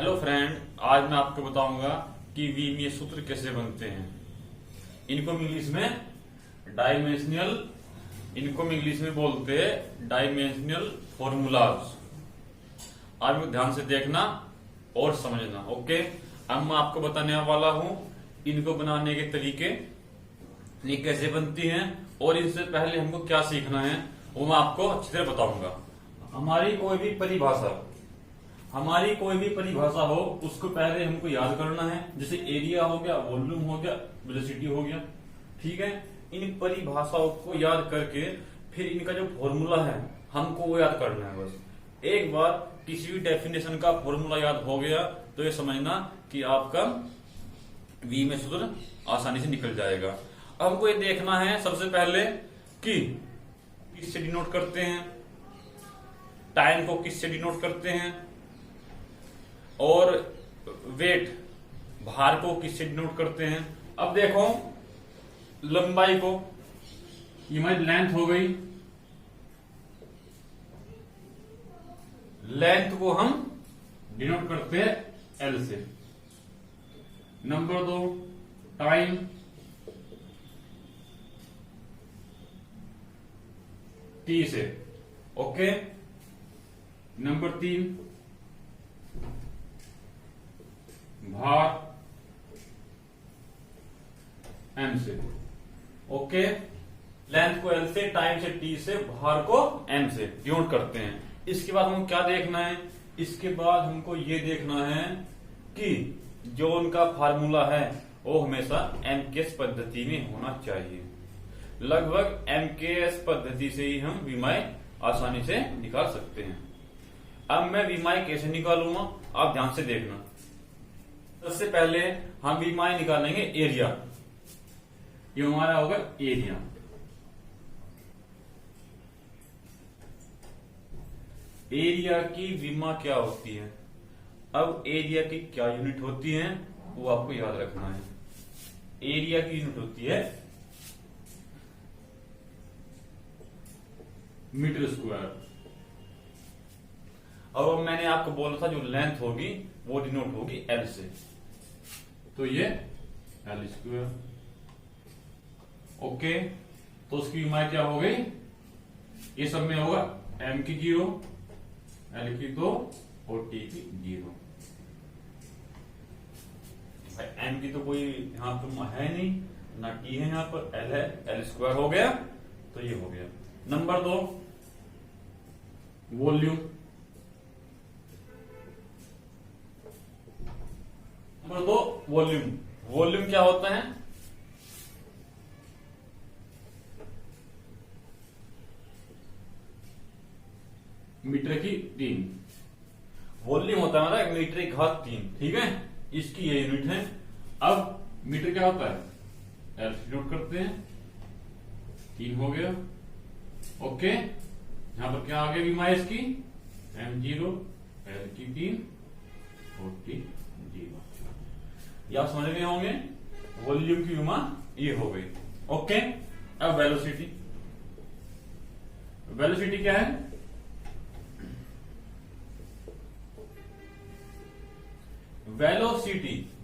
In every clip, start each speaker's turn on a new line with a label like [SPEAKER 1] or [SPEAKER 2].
[SPEAKER 1] Hello friend, आज मैं आपको बताऊंगा कि विमीय सूत्र कैसे बनते हैं। इनको इंग्लिश में डायमेंशनल इंग्लिश में बोलते हैं डायमेंशनल फॉर्मूलाज। आज में ध्यान से देखना और समझना। ओके, अब मैं आपको बताने वाला हूं इनको बनाने के तरीके, ये कैसे बनती हैं और इनसे पहले हमको क्या सीखना है वो मैं आपको अच्छी तरह बताऊंगा। हमारी कोई भी परिभाषा हो उसको पहले हमको याद करना है। जैसे एरिया हो गया, वॉल्यूम हो गया, वेलोसिटी हो गया। ठीक है, इन परिभाषाओं को याद करके फिर इनका जो फॉर्मूला है हमको वो याद करना है। बस एक बार किसी भी डेफिनेशन का फॉर्मूला याद हो गया तो ये समझना कि आपका वी में सूत्र आसानी से निकल जाएगा। अब हमको ये देखना है सबसे पहले कि किससे डिनोट करते हैं, टाइम को किससे डिनोट करते हैं, और वेट भार को किससे डिनोट करते हैं। अब देखो लंबाई को, ये हमारी लेंथ हो गई, लेंथ को हम डिनोट करते हैं एल से। नंबर 2 टाइम, टी से। ओके, नंबर 3 भार, एम से। ओके, लेंथ को एल से, टाइम से टी से, भार को एम से डिनोट करते हैं। इसके बाद हमको क्या देखना है, इसके बाद हमको ये देखना है कि जो उनका फार्मूला है वो हमेशा एमकेएस पद्धति में होना चाहिए। लगभग एमकेएस पद्धति से ही हम विमाय आसानी से निकाल सकते हैं। अब मैं विमाय कैसे निकालूंगा आप ध्यान से देखना। सबसे पहले हम विमाय निकालेंगे एरिया। ये हमारा होगा एरिया। एरिया की विमा क्या होती है। अब एरिया की क्या यूनिट होती है वो आपको याद रखना है। एरिया की यूनिट होती है मीटर स्क्वायर। और मैंने आपको बोला था जो लेंथ होगी वो डिनोट होगी एल से, तो ये एल स्क्वायर। ओके, तो उसकी विमाय क्या हो गई, ये सब में होगा एम की 0, एल की 2 और टी की 0। एम की तो कोई यहां पर है नहीं, ना टी है, यहां पर एल है, एल स्क्वायर हो गया, तो ये हो गया। Number 2 volume. Number 2 volume. Volume क्या होता है, मीटर की 3। वॉल्यूम होता है हमारा मीटर की घात 3। ठीक है, इसकी ये यूनिट है। अब मीटर क्या होता है, एल से नोट करते हैं, 3 हो गया। ओके, यहां पर क्या आ गया विमाय इसकी, m0, एल की 3 और टी 0। ये आप समझ गए होंगे, वॉल्यूम की विमा ये हो गई। ओके, अब वेलोसिटी। वेलोसिटी क्या है,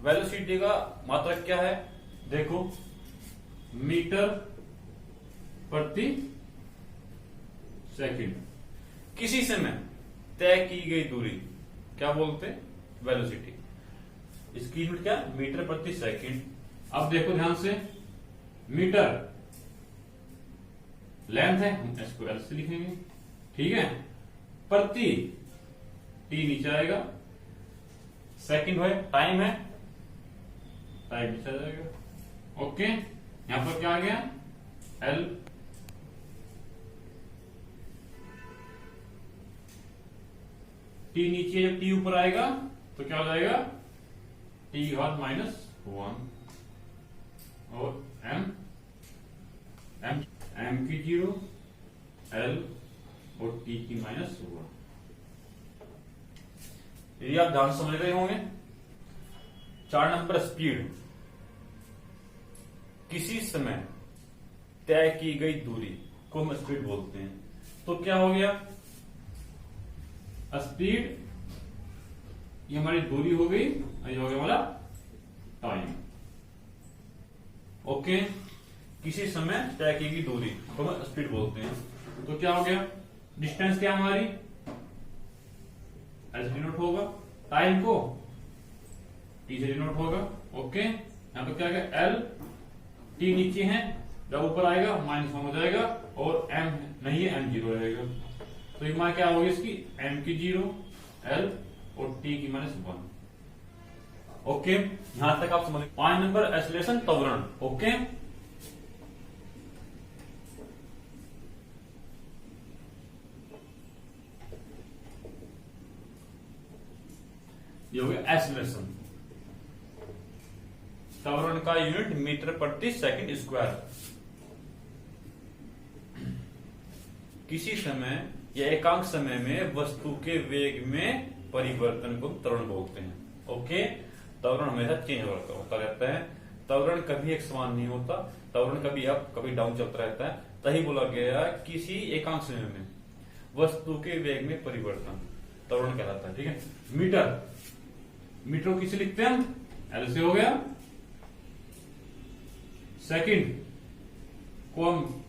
[SPEAKER 1] वेलोसिटी का मात्रक क्या है, देखो मीटर प्रति सेकंड। किसी समय तय की गई दूरी क्या बोलते हैं, वेलोसिटी। इसकी यूनिट क्या, मीटर प्रति सेकंड। अब देखो ध्यान से, मीटर लेंथ है, हम इसको एल से लिखेंगे। ठीक है, प्रति टी नीचे आएगा, सेकंड है, टाइम है, टाइम नीचे आ जाएगा। ओके, यहां पर क्या आ गया, एल। टी नीचे, जब टी ऊपर आएगा तो क्या हो जाएगा, टी घात -1 और एम की 0, एल और टी की -1। ये आप ध्यान समझ रहे होंगे। 4 नंबर स्पीड। किसी समय तय की गई दूरी को हम स्पीड बोलते हैं। तो क्या हो गया, स्पीड ये हमारी दूरी हो गई, ये हो गया हमारा टाइम। ओके, किसी समय तय की गई दूरी तो हम स्पीड बोलते हैं। तो क्या हो गया, डिस्टेंस क्या हमारी एस डिनोट होगा, टाइम को टी से डिनोट होगा। ओके, यहां पर क्या गया, एल टी नीचे है, जब ऊपर आएगा -1 हो जाएगा, और एम नहीं है, एम 0 रहेगा। तो ये मान क्या होगी इसकी, एम की 0, एल और टी की -1। ओके, यहां तक आप समझ। 5 नंबर एक्सेलरेशन त्वरण। ओके, ये हो गया एक्सेलरेशन। त्वरण का यूनिट मीटर प्रति सेकंड स्क्वायर। किसी समय या एकांक समय में वस्तु के वेग में परिवर्तन को त्वरण बोलते हैं। ओके, त्वरण हमेशा चेंज होता रहता है, त्वरण कभी एक समान नहीं होता, त्वरण कभी अप कभी डाउन चलता रहता है। तही बोला गया किसी एकांक समय में वस्तु के वेग में परिवर्तन त्वरण कहलाता है। ठीक है, मीटर, मीटर को किसे लिखते हैं हम, एल से हो गया। सेकंड को हम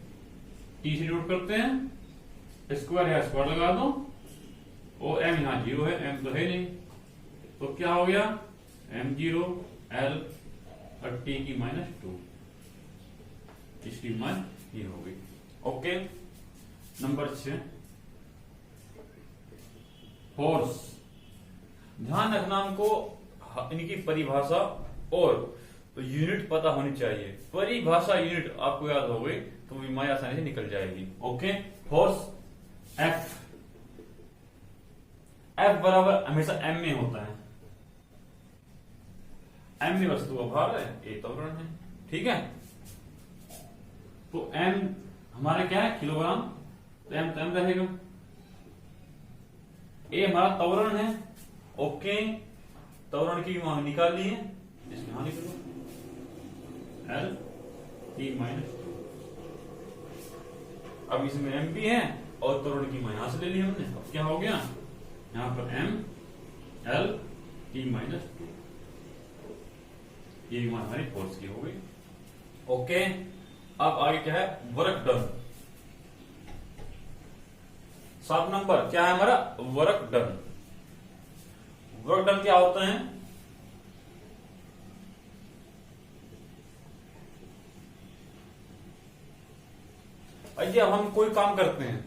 [SPEAKER 1] टी से डिनोट करते हैं, स्क्वायर है स्क्वायर लगा दो, और एम यहां 0 है, एम तो है नहीं, तो क्या हो गया, एम 0 एल और टी की -2, इसकी मान ये हो गई। Okay, number 6 force. ध्यान रखना हमको इनकी परिभाषा और यूनिट पता होनी चाहिए। परिभाषा यूनिट आपको याद हो गई तो विमाएं आसानी से निकल जाएगी। ओके, फोर्स एफ, एफ बराबर हमेशा एम में होता है, एम में वस्तु का भार है, ए त्वरण है। ठीक है, तो एम हमारा क्या है, किलोग्राम, तो एम रहेगा। ए हमारा त्वरण है। ओके, त्वरण की मान निकाल ली है, इसमें यहां लिख लो एल टी -2। अब इसमें एम भी है और त्वरण की मान यहां से ले ली हमने। अब क्या हो गया, यहां पर एम एल टी -2, ये मान हमारी फोर्स की हो गई। ओके, अब आगे क्या है, वर्क डन। 7 नंबर क्या है हमारा, वर्क डन। वर्क डन क्या होता है, जब हम कोई काम करते हैं,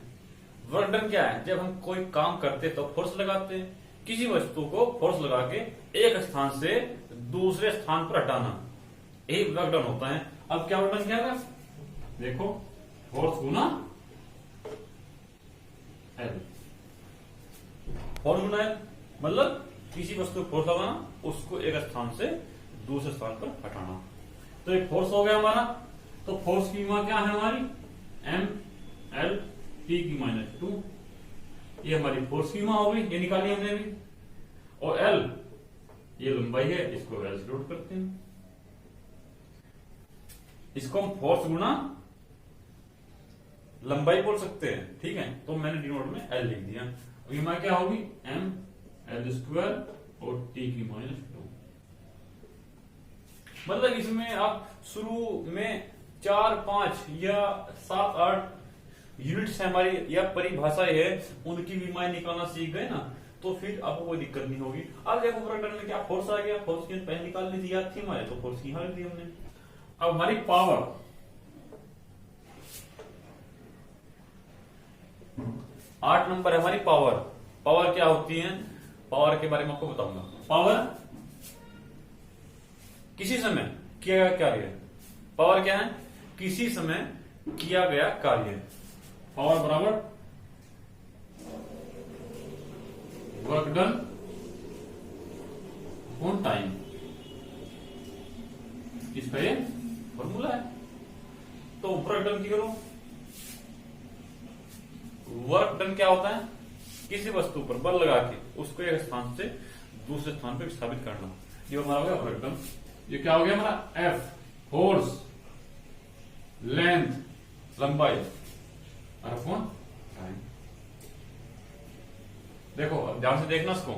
[SPEAKER 1] वर्क डन क्या है, जब हम कोई काम करते हैं तो फोर्स लगाते हैं, किसी वस्तु को फोर्स लगा के एक स्थान से दूसरे स्थान पर हटाना, यही वर्क डन होता है। अब क्या वर्क डन क्या है, देखो फोर्स गुना एल, फोर्स गुना एल मतलब किसी वस्तु को फोर्स लगाना, उसको एक स्थान से दूसरे स्थान पर हटाना। तो एक फोर्स हो गया हमारा, तो फोर्स की मान क्या है हमारी, एम एल टी की -2, ये हमारी फोर्स की मान हो गई, ये निकाली हमने भी। और एल ये लंबाई है, इसको एल से डिनोट करते हैं, इसको हम फोर्स गुना लंबाई बोल सकते हैं। ठीक है, तो मैंने डिनोट में एल लिख दिया। अब ये मान क्या होगी, एम एल स्क्वायर और टी की -2। मतलब इसमें आप शुरू में 4, 5 या 7, 8 यूनिट्स हमारी या परिभाषाएं है, उनकी विमाएं निकालना सीख गए ना, तो फिर आपको कोई दिक्कत नहीं होगी। अब देखो वर्क डन में क्या फोर्स आ गया, फोर्स की पहले निकालनी थी, याद थी हमारे, तो फोर्स की यहां लिख दी हमने। अब हमारी पावर, 8 नंबर है हमारी पावर। पावर क्या होती है, पावर के बारे में आपको बताऊंगा। पावर किसी समय किया गया कार्य, पावर क्या है, किसी समय किया गया कार्य। पावर बराबर वर्क डन ऑन टाइम, इसका ये फॉर्मूला है। तो वर्क डन की करो, वर्क डन क्या होता है, किसी वस्तु पर बल लगा के उसको एक स्थान से दूसरे स्थान पर विस्थापित करना, ये हमारा हो गया वर्क डन। ये क्या हो गया हमारा, एफ फोर्स, लेंथ लंबाई, और अपॉन टाइम। देखो अब ध्यान से देखना इसको,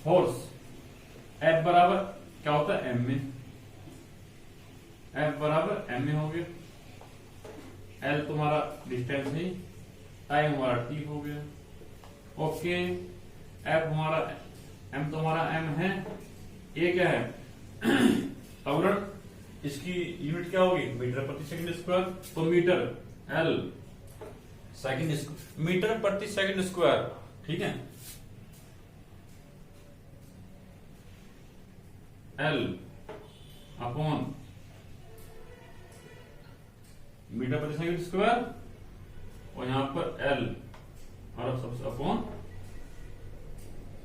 [SPEAKER 1] फोर्स एम में, एफ बराबर एम में हो गया, एल तुम्हारा डिस्टेंस है, टाइम हमारा टी हो गया। ओके, एफ हमारा एम तुम्हारा एम है, ए क्या है त्वरण, इसकी यूनिट क्या होगी मीटर प्रति सेकंड स्क्वायर, तो मीटर एल सेकंड मीटर प्रति सेकंड स्क्वायर, ठीक है, एल अपॉन मीटर प्रति सेकंड स्क्वायर, और यहां पर एल और सबसे अपॉन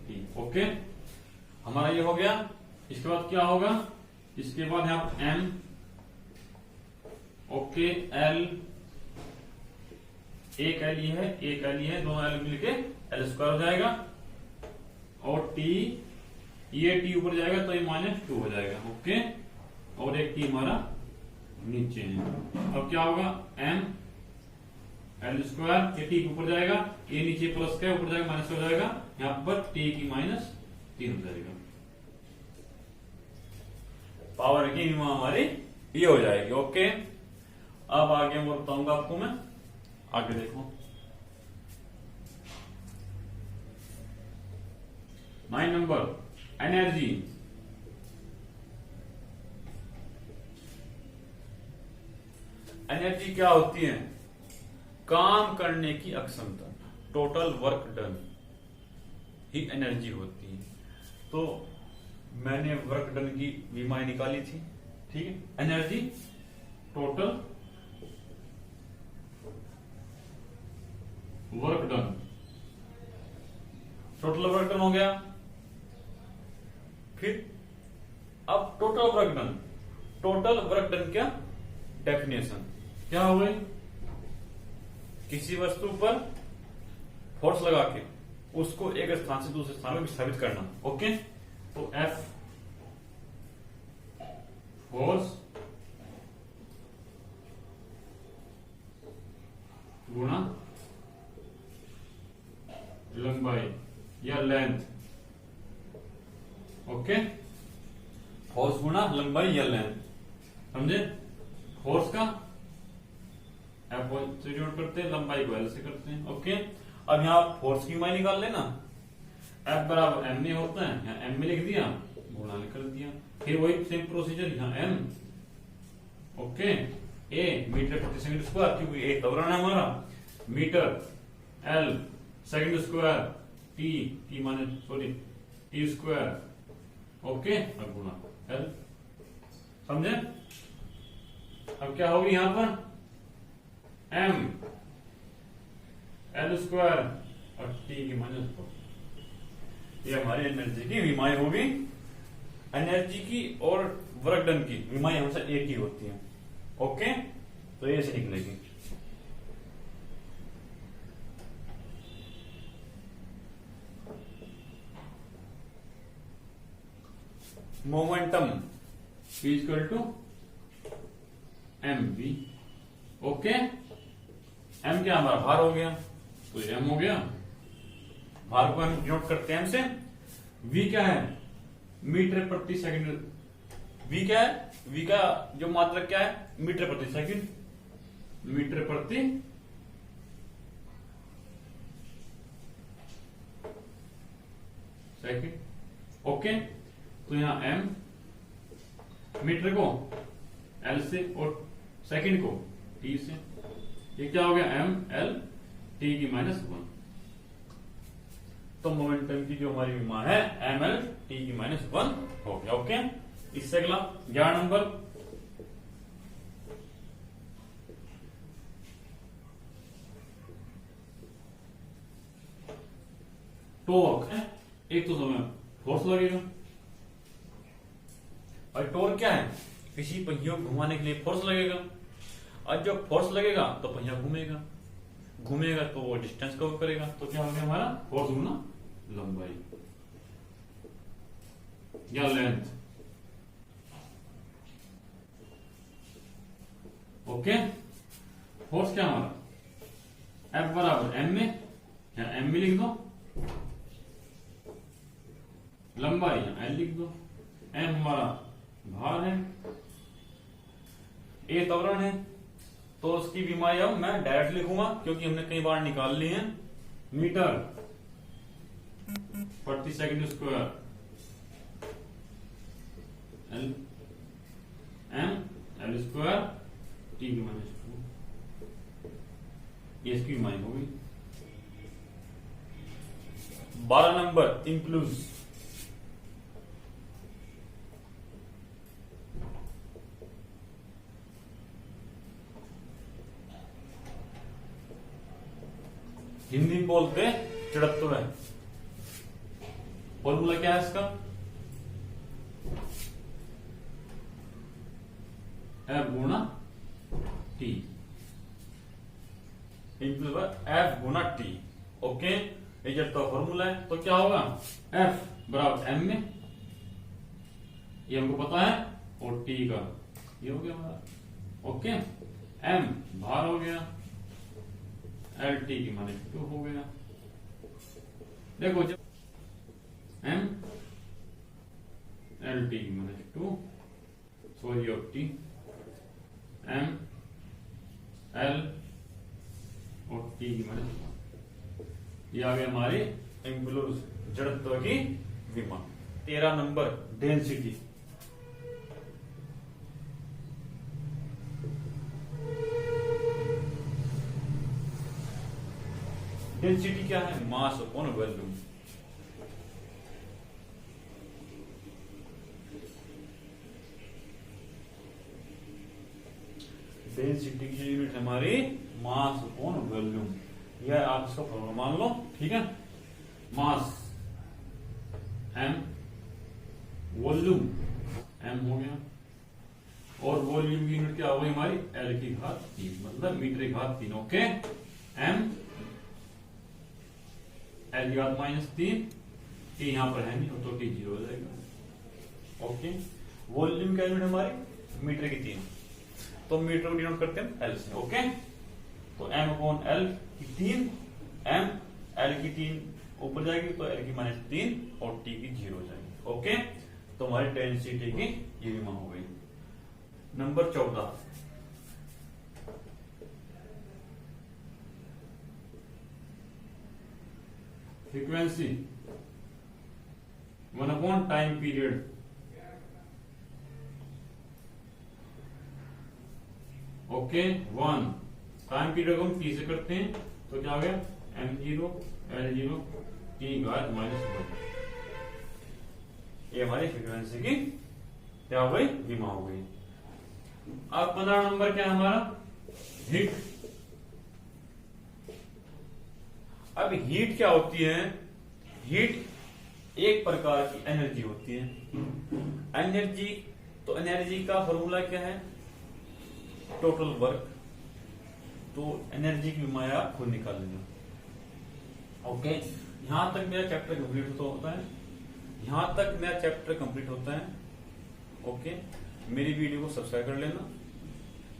[SPEAKER 1] टी। ओके, हमारा ये हो गया। इसके बाद क्या होगा, इसके बाद यहां पर एम, ओके, एल, एक एल ये है, एक एल ये है, दोनों एल मिलके एल स्क्वायर हो जाएगा, और टी, ये टी ऊपर जाएगा तो ये -2 हो जाएगा। ओके, और एक टी हमारा नीचे है। अब क्या होगा, एम एल स्क्वायर, ये टी ऊपर जाएगा, ये नीचे प्लस का ऊपर जाएगा माइनस हो जाएगा, यहां पर टी की -3 हो जाएगा। पावर की हमारी ये हो जाएगी। ओके, अब आगे मैं बताऊंगा आपको, मैं आगे देखो 9 नंबर एनर्जी। एनर्जी क्या होती है, काम करने की अक्षमता, टोटल वर्क डन ही एनर्जी होती है। तो मैंने वर्क डन की विमाएं निकाली थी, ठीक है, energy total work done, total work done हो गया। फिर अब total work done, total work done क्या डेफिनेशन क्या हो गई, किसी वस्तु पर फोर्स लगा के उसको एक स्थान से दूसरे स्थान में विस्थापित करना। ओके, तो एफ फोर्स गुणा लंबाई या लेंथ। ओके, फोर्स गुणा लंबाई या लेंथ, समझे। फोर्स का एफ से डिनोट करते हैं, लंबाई को एल से करते हैं। ओके, अब यहां फोर्स की मान निकाल लेना, एफ बराबर एम में होता है, यहाँ एम में लिख दिया, गुणा कर दिया, फिर वही सेम प्रोसीजर यहाँ एम, ओके, ए मीटर प्रति सेकंड स्क्वायर, क्योंकि ए त्वरण है हमारा, metre L second square, T माने सॉरी टी स्क्वायर, ओके, अब गुणा एल, समझे। अब क्या होगी यहां पर, एम एल स्क्वायर और टी की -4, ये हमारी एनर्जी की विमाएं होगी। एनर्जी की और वर्क डन की विमाएं हमेशा एक ही होती हैं। ओके, तो ये ऐसे निकलेगी। Momentum equal to M V. Okay, M क्या हमारा भार हो गया, तो एम हो गया, भार को हम डिनोट करते हैं एम से। वी क्या है, मीटर प्रति सेकंड, वी क्या है, वी का जो मात्रक क्या है, मीटर प्रति सेकंड, मीटर प्रति सेकंड। ओके, तो यहां एम मीटर को एल से और सेकंड को टी से, ये क्या हो गया, एम एल टी की -1। तो मोमेंटम की जो हमारी विमा है एम एल टी की -1 हो गया। ओके, इससे अगला 11 नंबर, टॉर्क है। एक तो समय फोर्स लगेगा, और टॉर्क क्या है, किसी पहियों को घुमाने के लिए फोर्स लगेगा, और जब फोर्स लगेगा तो पहिया घूमेगा, घूमेगा तो वो डिस्टेंस कवर करेगा, तो क्या हो गया हमारा, फोर्स गुना लंबाई या लेंथ। ओके, फोर्स क्या हमारा, एफ बराबर एम में, या एम में लिख दो, लंबाई या एल लिख दो, एम हमारा भार है, ए त्वरण है, तो उसकी विमाया मैं डायरेक्ट लिखूंगा क्योंकि हमने कई बार निकाल ली है। मीटर प्रति second square, L M L square T की -2, ये इसकी विमाई होगी। 12 नंबर इंक्लूज, हिंदी में बोलते जड़त्व है। फॉर्मूला क्या है इसका? F गुणा टी, F गुणा टी। ओके, ये जड़त्व फॉर्मूला है, तो क्या होगा? F बराबर m में, ये हमको पता है, और टी का ये हो गया हमारा। ओके, m भार हो गया, एल टी की -2 हो गया। देखो जब m एल टी की -2 sorry of T, m L और टी की -2, ये आ गया हमारी एंगुलर जड़त्व की विमा। 13 नंबर डेंसिटी, डेंसिटी क्या है? Mass upon volume. डेंसिटी की यूनिट हमारी मास अपॉन वॉल्यूम, यह आप इसका फॉर्मूला मान लो। ठीक है, मास m, वॉल्यूम m हो गया, और वॉल्यूम की यूनिट क्या हो गई हमारी? L की घात 3, मतलब मीटर की घात 3। ओके, m L की घात -3, टी यहां पर है नहीं तो टी 0 हो जाएगा। ओके, वॉल्यूम का यूनिट हमारी मीटर की 3, तो मीटर को डिनोट करते हैं L से। ओके, तो m अपॉन L की 3, m L की 3 ऊपर जाएगी तो L की -3 और टी की 0 हो जाएगी। ओके, तो हमारी डेंसिटी की ये विमा हो गई। Number 14, frequency 1 upon time period. Okay, 1 time period को हम टी से करते हैं, तो क्या हो गया? m0 L0 टी घात -1, ये हमारी फ्रीक्वेंसी की क्या हो गई? विमा हो गई। अब 15 नंबर क्या है हमारा? हीट। अब हीट क्या होती है? हीट एक प्रकार की एनर्जी होती है। एनर्जी, तो एनर्जी का फॉर्मूला क्या है? Total work. तो एनर्जी की विमाया खुद निकाल लेना। ओके, यहां तक मेरा चैप्टर कंप्लीट होता है, यहां तक मेरा चैप्टर कंप्लीट होता है। ओके, मेरी वीडियो को सब्सक्राइब कर लेना,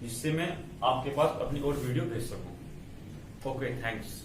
[SPEAKER 1] जिससे मैं आपके पास अपनी और वीडियो भेज सकूं। Okay, thanks.